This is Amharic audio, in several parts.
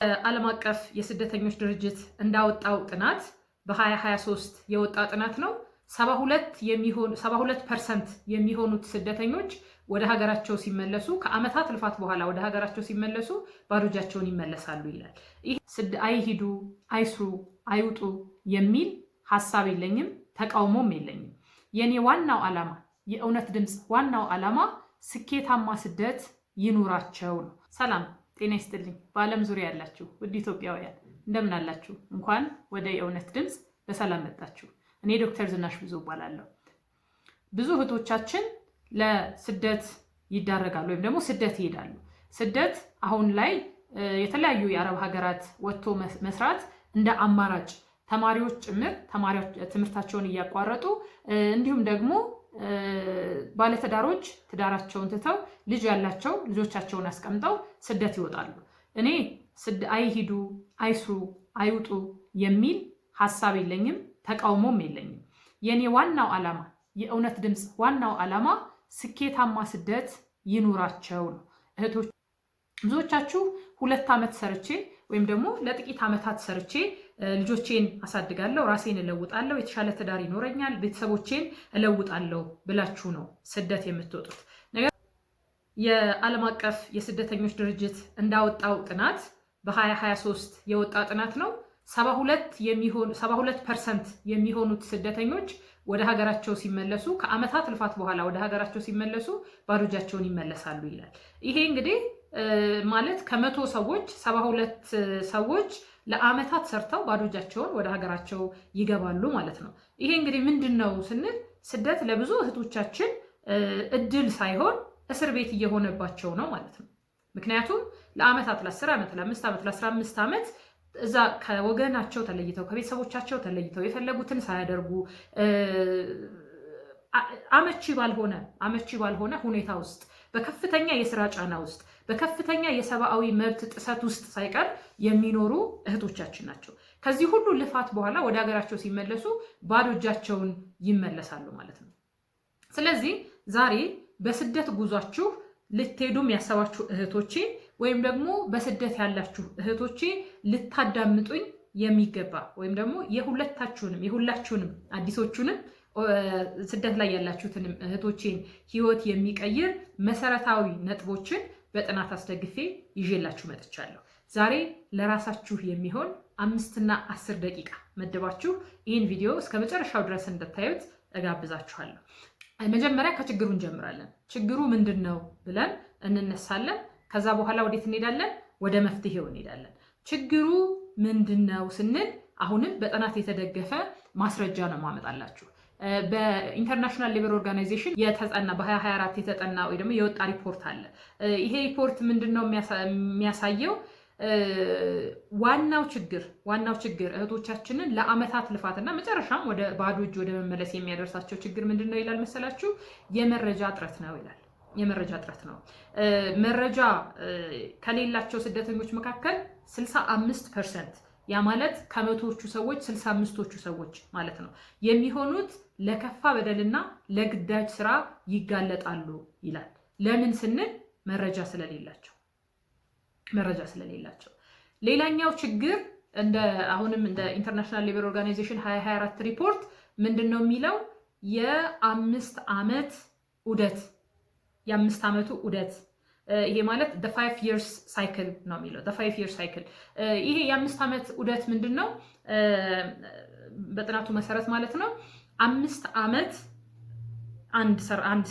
ዓለም አቀፍ የስደተኞች ድርጅት እንዳወጣው ጥናት በ2023 የወጣ ጥናት ነው። 72% የሚሆኑት ስደተኞች ወደ ሀገራቸው ሲመለሱ ከዓመታት ልፋት በኋላ ወደ ሀገራቸው ሲመለሱ ባዶ እጃቸውን ይመለሳሉ ይላል። ይህ አይሂዱ፣ አይስሩ፣ አይውጡ የሚል ሐሳብ የለኝም፣ ተቃውሞም የለኝም። የኔ ዋናው ዓላማ የእውነት ድምፅ ዋናው ዓላማ ስኬታማ ስደት ይኑራቸው ነው። ሰላም ጤና ይስጥልኝ። በዓለም ዙሪያ ያላችሁ ውድ ኢትዮጵያውያን እንደምን አላችሁ? እንኳን ወደ የእውነት ድምፅ በሰላም መጣችሁ። እኔ ዶክተር ዝናሽ ብዙ እባላለሁ። ብዙ እህቶቻችን ለስደት ይዳረጋሉ ወይም ደግሞ ስደት ይሄዳሉ። ስደት አሁን ላይ የተለያዩ የአረብ ሀገራት ወጥቶ መስራት እንደ አማራጭ ተማሪዎች ጭምር ትምህርታቸውን እያቋረጡ እንዲሁም ደግሞ ባለትዳሮች ትዳራቸውን ትተው ልጅ ያላቸው ልጆቻቸውን አስቀምጠው ስደት ይወጣሉ። እኔ አይሂዱ፣ አይስሩ፣ አይውጡ የሚል ሐሳብ የለኝም፣ ተቃውሞም የለኝም። የኔ ዋናው ዓላማ የእውነት ድምፅ ዋናው ዓላማ ስኬታማ ስደት ይኑራቸው ነው። እህቶች ብዙዎቻችሁ 2 ዓመት ሰርቼ ወይም ደግሞ ለጥቂት ዓመታት ሰርቼ ልጆቼን አሳድጋለሁ፣ ራሴን እለውጣለሁ፣ የተሻለ ትዳር ይኖረኛል፣ ቤተሰቦቼን እለውጣለሁ ብላችሁ ነው ስደት የምትወጡት። ነገር የዓለም አቀፍ የስደተኞች ድርጅት እንዳወጣው ጥናት በ2023 የወጣ ጥናት ነው። 72% የሚሆኑት ስደተኞች ወደ ሀገራቸው ሲመለሱ ከዓመታት ልፋት በኋላ ወደ ሀገራቸው ሲመለሱ ባዶ እጃቸውን ይመለሳሉ ይላል። ይሄ እንግዲህ ማለት ከ100 ሰዎች 72 ሰዎች ለዓመታት ሰርተው ባዶ እጃቸውን ወደ ሀገራቸው ይገባሉ ማለት ነው። ይሄ እንግዲህ ምንድን ነው ስንል ስደት ለብዙ እህቶቻችን እድል ሳይሆን እስር ቤት እየሆነባቸው ነው ማለት ነው። ምክንያቱም ለዓመታት ለ10 ዓመት፣ ለ5 ዓመት፣ ለ15 ዓመት እዛ ከወገናቸው ተለይተው ከቤተሰቦቻቸው ተለይተው የፈለጉትን ሳያደርጉ አመቺ ባልሆነ ሁኔታ ውስጥ በከፍተኛ የስራ ጫና ውስጥ በከፍተኛ የሰብአዊ መብት ጥሰት ውስጥ ሳይቀር የሚኖሩ እህቶቻችን ናቸው። ከዚህ ሁሉ ልፋት በኋላ ወደ ሀገራቸው ሲመለሱ ባዶ እጃቸውን ይመለሳሉ ማለት ነው። ስለዚህ ዛሬ በስደት ጉዟችሁ ልትሄዱም ያሰባችሁ እህቶቼ ወይም ደግሞ በስደት ያላችሁ እህቶቼ ልታዳምጡኝ የሚገባ ወይም ደግሞ የሁላችሁንም አዲሶቹንም ስደት ላይ ያላችሁትንም እህቶቼን ህይወት የሚቀይር መሰረታዊ ነጥቦችን በጥናት አስደግፌ ይዤላችሁ መጥቻለሁ። ዛሬ ለራሳችሁ የሚሆን 5 እና 10 ደቂቃ መድባችሁ ይህን ቪዲዮ እስከ መጨረሻው ድረስ እንድታዩት እጋብዛችኋለሁ። መጀመሪያ ከችግሩ እንጀምራለን። ችግሩ ምንድን ነው ብለን እንነሳለን። ከዛ በኋላ ወዴት እንሄዳለን? ወደ መፍትሄው እንሄዳለን። ችግሩ ምንድን ነው ስንል አሁንም በጥናት የተደገፈ ማስረጃ ነው ማመጣላችሁ። በኢንተርናሽናል ሌበር ኦርጋናይዜሽን የተጠና በ2024 የተጠና ወይ ደግሞ የወጣ ሪፖርት አለ። ይሄ ሪፖርት ምንድን ነው የሚያሳየው? ዋናው ችግር እህቶቻችንን ለዓመታት ልፋትና መጨረሻም ወደ ባዶ እጅ ወደ መመለስ የሚያደርሳቸው ችግር ምንድን ነው ይላል መሰላችሁ? የመረጃ እጥረት ነው ይላል። የመረጃ እጥረት ነው። መረጃ ከሌላቸው ስደተኞች መካከል 65%፣ ያ ማለት ከመቶዎቹ ሰዎች 65ቶቹ ሰዎች ማለት ነው የሚሆኑት ለከፋ በደልና ለግዳጅ ስራ ይጋለጣሉ ይላል። ለምን ስንል መረጃ ስለሌላቸው። ሌላኛው ችግር አሁንም እንደ ኢንተርናሽናል ሌበር ኦርጋናይዜሽን 2024 ሪፖርት ምንድነው የሚለው? የ5 ዓመት ዓመቱ ዑደት ይሄ ማለት the 5 years cycle ነው የሚለው። the 5 years cycle ይሄ የ5 ዓመት ዑደት ምንድነው? በጥናቱ መሰረት ማለት ነው 5 ዓመት አንድ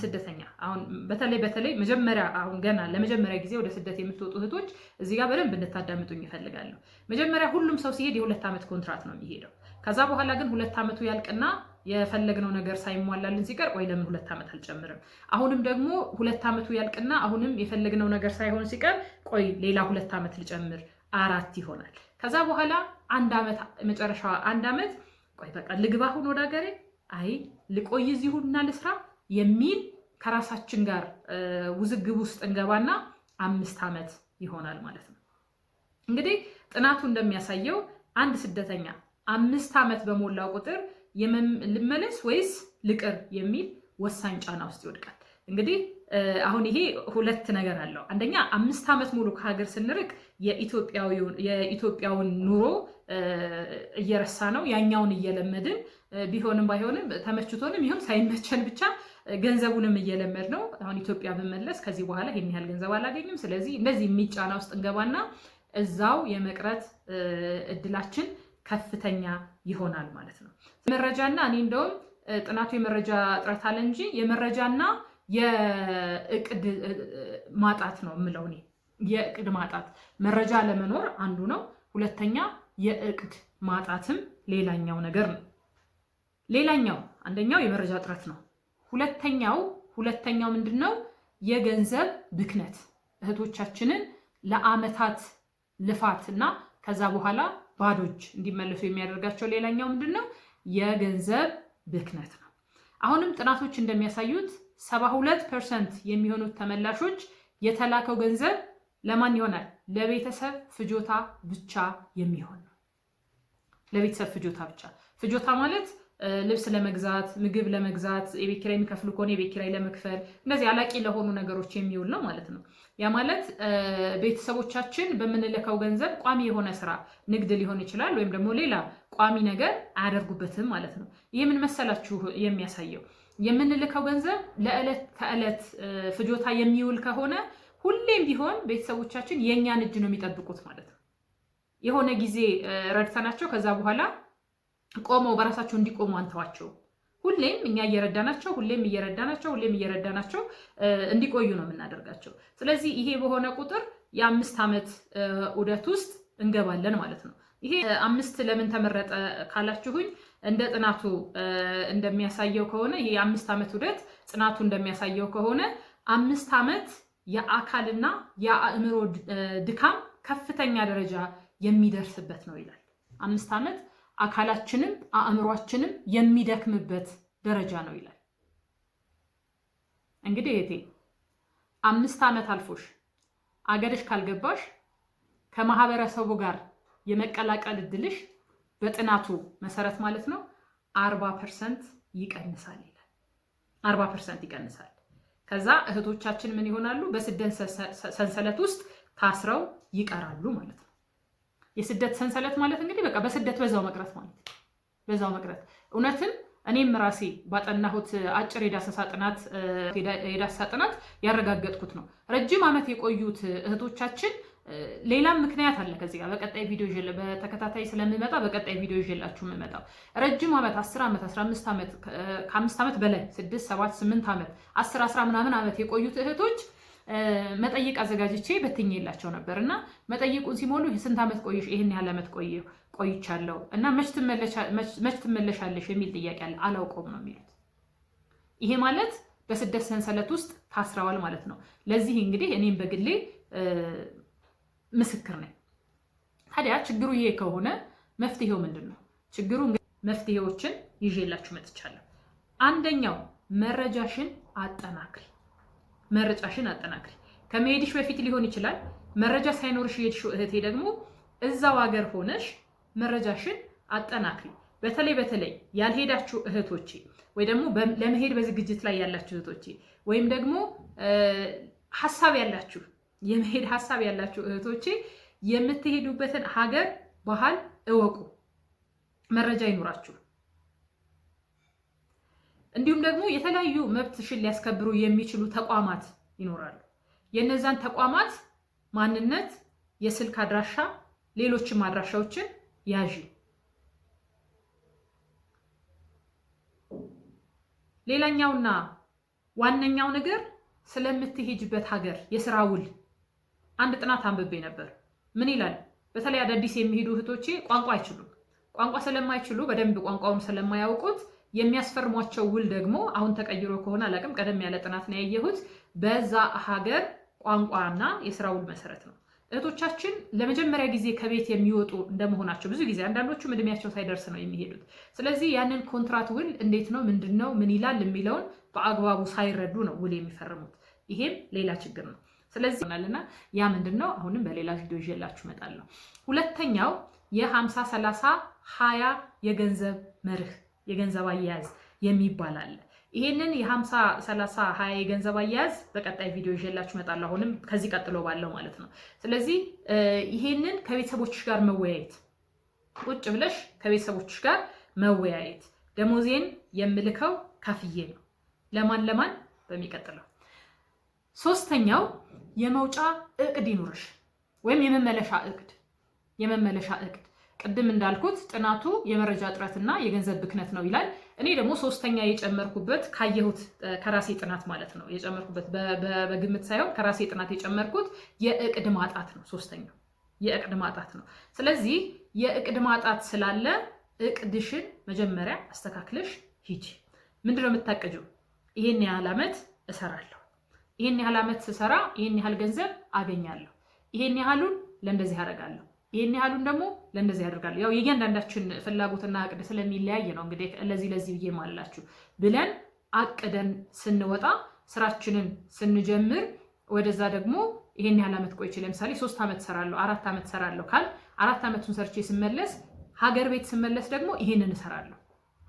ስደተኛ አሁን በተለይ መጀመሪያ አሁን ገና ለመጀመሪያ ጊዜ ወደ ስደት የምትወጡ እህቶች እዚህ ጋር በደንብ እንድታዳምጡኝ ይፈልጋለሁ። መጀመሪያ ሁሉም ሰው ሲሄድ የ2 ዓመት ኮንትራት ነው የሚሄደው። ከዛ በኋላ ግን 2 ዓመቱ ያልቅና የፈለግነው ነገር ሳይሟላልን ሲቀር ቆይ ለምን 2 ዓመት አልጨምርም? አሁንም ደግሞ 2 ዓመቱ ያልቅና አሁንም የፈለግነው ነገር ሳይሆን ሲቀር ቆይ ሌላ 2 ዓመት ልጨምር፣ 4 ይሆናል። ከዛ በኋላ 1 ዓመት መጨረሻዋ 1 ዓመት ቆይ በቃ ልግባ አሁን ወደ ሀገሬ፣ አይ ልቆይ እዚሁና ልስራ የሚል ከራሳችን ጋር ውዝግብ ውስጥ እንገባና 5 ዓመት ይሆናል ማለት ነው። እንግዲህ ጥናቱ እንደሚያሳየው አንድ ስደተኛ 5 ዓመት በሞላው ቁጥር ልመለስ ወይስ ልቅር የሚል ወሳኝ ጫና ውስጥ ይወድቃል። እንግዲህ አሁን ይሄ ሁለት ነገር አለው። አንደኛ 5 ዓመት ሙሉ ከሀገር ስንርቅ የኢትዮጵያውን ኑሮ እየረሳ ነው፣ ያኛውን እየለመድን ቢሆንም ባይሆንም ተመችቶንም ይሁን ሳይመቸን ብቻ ገንዘቡንም እየለመድ ነው። አሁን ኢትዮጵያ ብመለስ ከዚህ በኋላ ይሄን ያህል ገንዘብ አላገኝም፣ ስለዚህ እንደዚህ የሚጫና ውስጥ እንገባና እዛው የመቅረት እድላችን ከፍተኛ ይሆናል ማለት ነው። መረጃና እኔ እንደውም ጥናቱ የመረጃ እጥረት አለ እንጂ የመረጃና የእቅድ ማጣት ነው የምለው እኔ። የእቅድ ማጣት መረጃ ለመኖር አንዱ ነው። ሁለተኛ የእቅድ ማጣትም ሌላኛው ነገር ነው። ሌላኛው አንደኛው የመረጃ እጥረት ነው። ሁለተኛው ምንድነው? የገንዘብ ብክነት። እህቶቻችንን ለአመታት ልፋትና ከዛ በኋላ ባዶች እንዲመለሱ የሚያደርጋቸው ሌላኛው ምንድነው? የገንዘብ ብክነት ነው። አሁንም ጥናቶች እንደሚያሳዩት 72% የሚሆኑት ተመላሾች የተላከው ገንዘብ ለማን ይሆናል? ለቤተሰብ ፍጆታ ብቻ የሚሆን ነው። ለቤተሰብ ፍጆታ ብቻ። ፍጆታ ማለት ልብስ ለመግዛት፣ ምግብ ለመግዛት፣ የቤት ኪራይ የሚከፍሉ ከሆነ የቤት ኪራይ ለመክፈል፣ እነዚህ አላቂ ለሆኑ ነገሮች የሚውል ነው ማለት ነው። ያ ማለት ቤተሰቦቻችን በምንልከው ገንዘብ ቋሚ የሆነ ስራ ንግድ ሊሆን ይችላል፣ ወይም ደግሞ ሌላ ቋሚ ነገር አያደርጉበትም ማለት ነው። ይህ ምን መሰላችሁ የሚያሳየው? የምንልከው ገንዘብ ለዕለት ከዕለት ፍጆታ የሚውል ከሆነ ሁሌም ቢሆን ቤተሰቦቻችን የእኛን እጅ ነው የሚጠብቁት ማለት ነው። የሆነ ጊዜ ረድተናቸው ከዛ በኋላ ቆመው በራሳቸው እንዲቆሙ አንተዋቸው። ሁሌም እኛ እየረዳናቸው እንዲቆዩ ነው የምናደርጋቸው። ስለዚህ ይሄ በሆነ ቁጥር የ5 ዓመት ዑደት ውስጥ እንገባለን ማለት ነው። ይሄ 5 ለምን ተመረጠ ካላችሁኝ እንደ ጥናቱ እንደሚያሳየው ከሆነ ይሄ የ5 ዓመት ዑደት ጥናቱ እንደሚያሳየው ከሆነ 5 ዓመት የአካልና የአእምሮ ድካም ከፍተኛ ደረጃ የሚደርስበት ነው ይላል። 5 ዓመት አካላችንም አእምሯችንም የሚደክምበት ደረጃ ነው ይላል። እንግዲህ እህቴ 5 ዓመት አልፎሽ አገርሽ ካልገባሽ ከማህበረሰቡ ጋር የመቀላቀል እድልሽ በጥናቱ መሰረት ማለት ነው 40% ይቀንሳል ይላል። 40% ይቀንሳል። ከዛ እህቶቻችን ምን ይሆናሉ? በስደት ሰንሰለት ውስጥ ታስረው ይቀራሉ ማለት ነው። የስደት ሰንሰለት ማለት እንግዲህ በቃ በስደት በዛው መቅረት ማለት ነው። በዛው መቅረት እውነትም እኔም ራሴ ባጠናሁት አጭር የዳሰሳ ጥናት ያረጋገጥኩት ነው። ረጅም ዓመት የቆዩት እህቶቻችን ሌላም ምክንያት አለ። ከዚህ ጋር በቀጣይ ቪዲዮ በተከታታይ ስለምመጣ በቀጣይ ቪዲዮ ይዤላችሁ የምመጣው ረጅም ዓመት 10 ዓመት 15 ዓመት ከ5 ዓመት በላይ 6 7 8 ዓመት 10 10 ምናምን ዓመት የቆዩት እህቶች መጠይቅ አዘጋጅቼ በትኜላቸው ነበር እና መጠይቁን ሲሞሉ ስንት ዓመት ቆይሽ? ይሄን ያህል ዓመት ቆይቻለሁ እና መች ትመለሻለሽ የሚል ጥያቄ አለ። አላውቀውም ነው የሚሉት። ይሄ ማለት በስደት ሰንሰለት ውስጥ ታስረዋል ማለት ነው። ለዚህ እንግዲህ እኔም በግሌ ምስክር ነኝ። ታዲያ ችግሩ ይሄ ከሆነ መፍትሄው ምንድን ነው? ችግሩ መፍትሄዎችን ይዤላችሁ መጥቻለሁ። አንደኛው መረጃሽን አጠናክሪ። ከመሄድሽ በፊት ሊሆን ይችላል። መረጃ ሳይኖርሽ የሄድሽው እህቴ ደግሞ እዛው ሀገር ሆነሽ መረጃሽን አጠናክሪ። በተለይ ያልሄዳችሁ እህቶቼ ወይ ደግሞ ለመሄድ በዝግጅት ላይ ያላችሁ እህቶቼ ወይም ደግሞ የመሄድ ሀሳብ ያላችሁ እህቶቼ የምትሄዱበትን ሀገር ባህል እወቁ፣ መረጃ ይኑራችሁ። እንዲሁም ደግሞ የተለያዩ መብትሽን ሊያስከብሩ የሚችሉ ተቋማት ይኖራሉ። የነዛን ተቋማት ማንነት፣ የስልክ አድራሻ፣ ሌሎችም አድራሻዎችን ያዢ። ሌላኛውና ዋነኛው ነገር ስለምትሄጅበት ሀገር የስራ ውል አንድ ጥናት አንብቤ ነበር። ምን ይላል? በተለይ አዳዲስ የሚሄዱ እህቶቼ ቋንቋ አይችሉም። ቋንቋ ስለማይችሉ በደንብ ቋንቋውን ስለማያውቁት የሚያስፈርሟቸው ውል ደግሞ አሁን ተቀይሮ ከሆነ አላውቅም፣ ቀደም ያለ ጥናት ነው ያየሁት፣ በዛ ሀገር ቋንቋና የስራ ውል መሰረት ነው። እህቶቻችን ለመጀመሪያ ጊዜ ከቤት የሚወጡ እንደመሆናቸው ብዙ ጊዜ አንዳንዶቹም እድሜያቸው ሳይደርስ ነው የሚሄዱት። ስለዚህ ያንን ኮንትራት ውል እንዴት ነው፣ ምንድነው፣ ምን ይላል የሚለውን በአግባቡ ሳይረዱ ነው ውል የሚፈርሙት። ይሄም ሌላ ችግር ነው። ስለዚህ ሆናልና ያ ምንድነው አሁንም በሌላ ቪዲዮ ይዤላችሁ እመጣለሁ። ሁለተኛው የ50-30-20 የገንዘብ መርህ፣ የገንዘብ አያያዝ የሚባል አለ። ይሄንን የ50 30 20 የገንዘብ አያያዝ በቀጣይ ቪዲዮ ይዤላችሁ እመጣለሁ። አሁንም ከዚህ ቀጥሎ ባለው ማለት ነው። ስለዚህ ይሄንን ከቤተሰቦችሽ ጋር መወያየት፣ ቁጭ ብለሽ ከቤተሰቦችሽ ጋር መወያየት። ደሞዜን የምልከው ከፍዬ ነው። ለማን በሚቀጥለው። ሶስተኛው የመውጫ እቅድ ይኑርሽ፣ ወይም የመመለሻ እቅድ። ቅድም እንዳልኩት ጥናቱ የመረጃ እጥረትና የገንዘብ ብክነት ነው ይላል። እኔ ደግሞ ሶስተኛ የጨመርኩበት ካየሁት ከራሴ ጥናት ማለት ነው የጨመርኩበት በግምት ሳይሆን ከራሴ ጥናት የጨመርኩት የእቅድ ማጣት ነው። ሶስተኛው የእቅድ ማጣት ነው። ስለዚህ የእቅድ ማጣት ስላለ እቅድሽን መጀመሪያ አስተካክለሽ ሂጂ። ምንድነው የምታቅጂው? ይሄን ያህል ዓመት እሰራለሁ፣ ይሄን ያህል ዓመት ስሰራ ይሄን ያህል ገንዘብ አገኛለሁ፣ ይሄን ያህሉን ለእንደዚህ አደርጋለሁ፣ ይሄን ያህሉን ደግሞ ለእንደዚህ አደርጋለሁ። ያው የእያንዳንዳችን ፍላጎትና እቅድ ስለሚለያይ ነው እንግዲህ ለዚህ ብዬ ማላችሁ ብለን አቅደን ስንወጣ ስራችንን ስንጀምር ወደዛ ደግሞ ይሄን ያህል ዓመት ቆይቼ ለምሳሌ 3 ዓመት ሰራለሁ 4 ዓመት ሰራለሁ ካል 4 ዓመቱን ሰርቼ ስመለስ ሀገር ቤት ስመለስ ደግሞ ይሄንን እሰራለሁ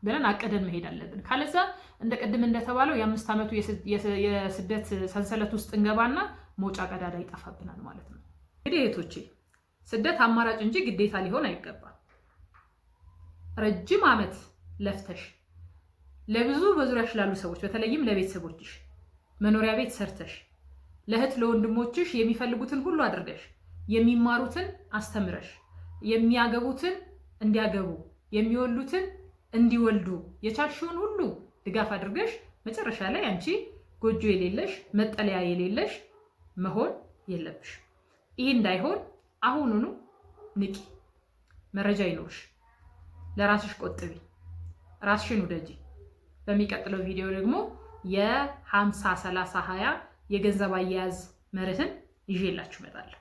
ብለን አቅደን መሄድ አለብን። ካለዛ እንደ ቅድም እንደተባለው የ5 ዓመቱ የስደት ሰንሰለት ውስጥ እንገባና መውጫ ቀዳዳ ይጠፋብናል ማለት ነው። እንግዲህ እህቶቼ ስደት አማራጭ እንጂ ግዴታ ሊሆን አይገባም። ረጅም ዓመት ለፍተሽ ለብዙ በዙሪያሽ ላሉ ሰዎች በተለይም ለቤተሰቦችሽ መኖሪያ ቤት ሰርተሽ ለእህት ለወንድሞችሽ የሚፈልጉትን ሁሉ አድርገሽ የሚማሩትን አስተምረሽ የሚያገቡትን እንዲያገቡ የሚወልዱትን እንዲወልዱ የቻልሽውን ሁሉ ድጋፍ አድርገሽ መጨረሻ ላይ አንቺ ጎጆ የሌለሽ መጠለያ የሌለሽ መሆን የለብሽ። ይህ እንዳይሆን አሁኑኑ ንቂ፣ መረጃ ይኖርሽ፣ ለራስሽ ቆጥቢ፣ ራስሽን ውደጂ። በሚቀጥለው ቪዲዮ ደግሞ የ50 30 20 የገንዘብ አያያዝ መርህን ይዤላችሁ እመጣለሁ።